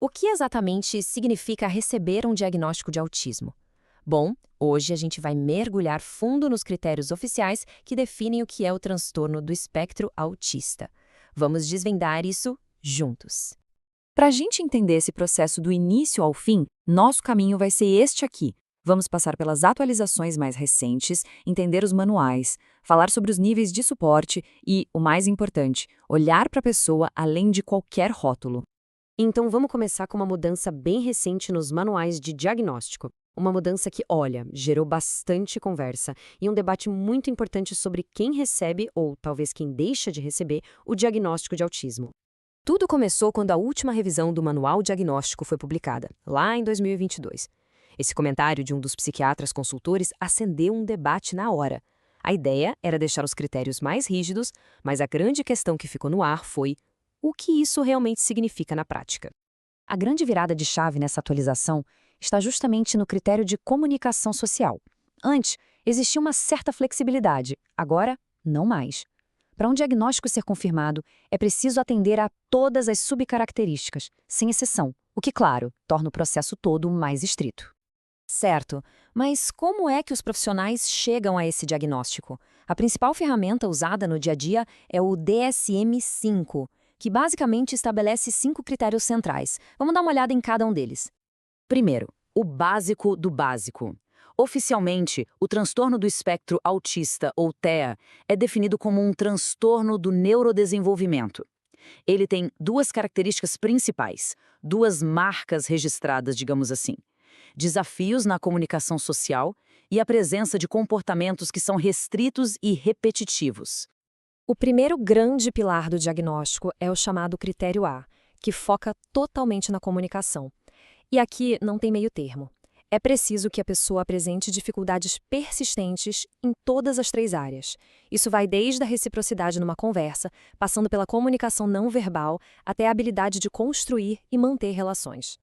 O que exatamente significa receber um diagnóstico de autismo? Bom, hoje a gente vai mergulhar fundo nos critérios oficiais que definem o que é o transtorno do espectro autista. Vamos desvendar isso juntos. Para a gente entender esse processo do início ao fim, nosso caminho vai ser este aqui. Vamos passar pelas atualizações mais recentes, entender os manuais, falar sobre os níveis de suporte e, o mais importante, olhar para a pessoa além de qualquer rótulo. Então vamos começar com uma mudança bem recente nos manuais de diagnóstico. Uma mudança que, olha, gerou bastante conversa e um debate muito importante sobre quem recebe, ou talvez quem deixa de receber, o diagnóstico de autismo. Tudo começou quando a última revisão do Manual Diagnóstico foi publicada, lá em 2022. Esse comentário de um dos psiquiatras consultores acendeu um debate na hora. A ideia era deixar os critérios mais rígidos, mas a grande questão que ficou no ar foi: o que isso realmente significa na prática? A grande virada de chave nessa atualização está justamente no critério de comunicação social. Antes, existia uma certa flexibilidade, agora, não mais. Para um diagnóstico ser confirmado, é preciso atender a todas as subcaracterísticas, sem exceção, o que, claro, torna o processo todo mais estrito. Certo, mas como é que os profissionais chegam a esse diagnóstico? A principal ferramenta usada no dia a dia é o DSM-5, que basicamente estabelece 5 critérios centrais. Vamos dar uma olhada em cada um deles. Primeiro, o básico do básico. Oficialmente, o transtorno do espectro autista, ou TEA, é definido como um transtorno do neurodesenvolvimento. Ele tem duas características principais, duas marcas registradas, digamos assim: desafios na comunicação social e a presença de comportamentos que são restritos e repetitivos. O primeiro grande pilar do diagnóstico é o chamado critério A, que foca totalmente na comunicação. E aqui não tem meio termo. É preciso que a pessoa apresente dificuldades persistentes em todas as 3 áreas. Isso vai desde a reciprocidade numa conversa, passando pela comunicação não verbal, até a habilidade de construir e manter relações.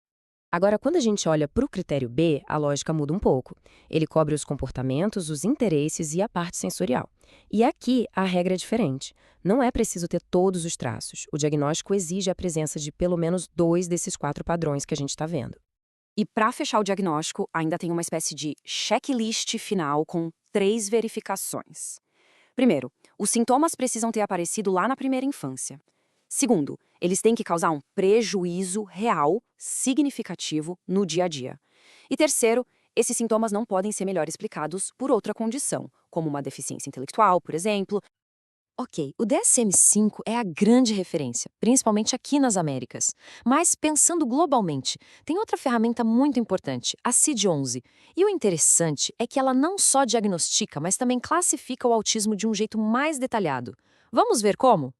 Agora, quando a gente olha para o critério B, a lógica muda um pouco. Ele cobre os comportamentos, os interesses e a parte sensorial. E aqui a regra é diferente. Não é preciso ter todos os traços. O diagnóstico exige a presença de pelo menos 2 desses 4 padrões que a gente está vendo. E para fechar o diagnóstico, ainda tem uma espécie de checklist final com 3 verificações. Primeiro, os sintomas precisam ter aparecido lá na primeira infância. Segundo, eles têm que causar um prejuízo real, significativo, no dia a dia. E terceiro, esses sintomas não podem ser melhor explicados por outra condição, como uma deficiência intelectual, por exemplo. Ok, o DSM-5 é a grande referência, principalmente aqui nas Américas. Mas, pensando globalmente, tem outra ferramenta muito importante, a CID-11. E o interessante é que ela não só diagnostica, mas também classifica o autismo de um jeito mais detalhado. Vamos ver como?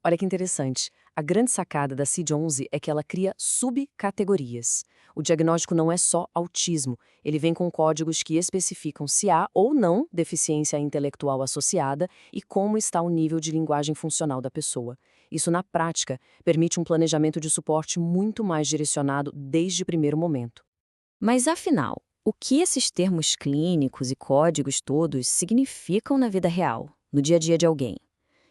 Olha que interessante. A grande sacada da CID-11 é que ela cria subcategorias. O diagnóstico não é só autismo, ele vem com códigos que especificam se há ou não deficiência intelectual associada e como está o nível de linguagem funcional da pessoa. Isso, na prática, permite um planejamento de suporte muito mais direcionado desde o primeiro momento. Mas, afinal, o que esses termos clínicos e códigos todos significam na vida real, no dia a dia de alguém?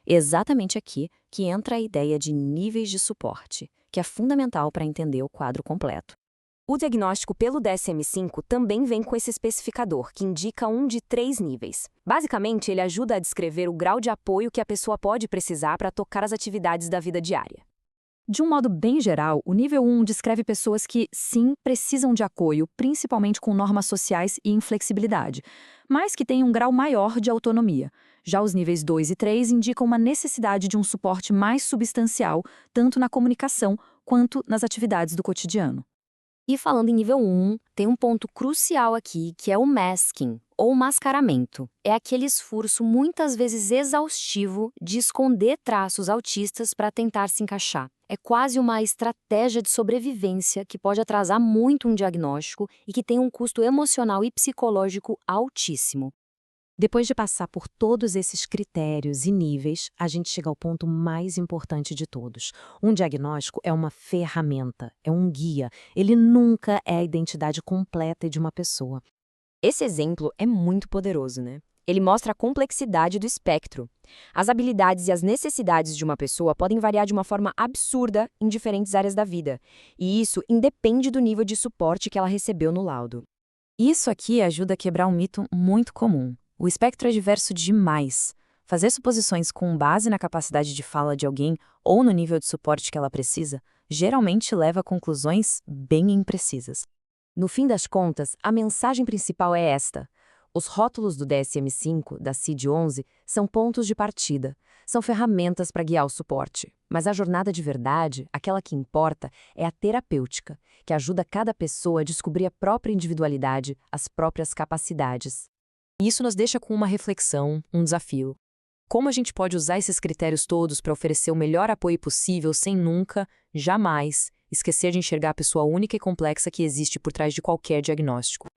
Exatamente aqui que entra a ideia de níveis de suporte, que é fundamental para entender o quadro completo. O diagnóstico pelo DSM-5 também vem com esse especificador, que indica um de 3 níveis. Basicamente, ele ajuda a descrever o grau de apoio que a pessoa pode precisar para tocar as atividades da vida diária. De um modo bem geral, o nível 1 descreve pessoas que, sim, precisam de apoio, principalmente com normas sociais e inflexibilidade, mas que têm um grau maior de autonomia. Já os níveis 2 e 3 indicam uma necessidade de um suporte mais substancial, tanto na comunicação quanto nas atividades do cotidiano. E falando em nível 1, tem um ponto crucial aqui, que é o masking, ou mascaramento. É aquele esforço muitas vezes exaustivo de esconder traços autistas para tentar se encaixar. É quase uma estratégia de sobrevivência que pode atrasar muito um diagnóstico e que tem um custo emocional e psicológico altíssimo. Depois de passar por todos esses critérios e níveis, a gente chega ao ponto mais importante de todos. Um diagnóstico é uma ferramenta, é um guia. Ele nunca é a identidade completa de uma pessoa. Esse exemplo é muito poderoso, né? Ele mostra a complexidade do espectro. As habilidades e as necessidades de uma pessoa podem variar de uma forma absurda em diferentes áreas da vida, e isso independe do nível de suporte que ela recebeu no laudo. Isso aqui ajuda a quebrar um mito muito comum. O espectro é diverso demais. Fazer suposições com base na capacidade de fala de alguém ou no nível de suporte que ela precisa, geralmente leva a conclusões bem imprecisas. No fim das contas, a mensagem principal é esta. Os rótulos do DSM-5, da CID-11, são pontos de partida, são ferramentas para guiar o suporte. Mas a jornada de verdade, aquela que importa, é a terapêutica, que ajuda cada pessoa a descobrir a própria individualidade, as próprias capacidades. E isso nos deixa com uma reflexão, um desafio. Como a gente pode usar esses critérios todos para oferecer o melhor apoio possível sem nunca, jamais, esquecer de enxergar a pessoa única e complexa que existe por trás de qualquer diagnóstico?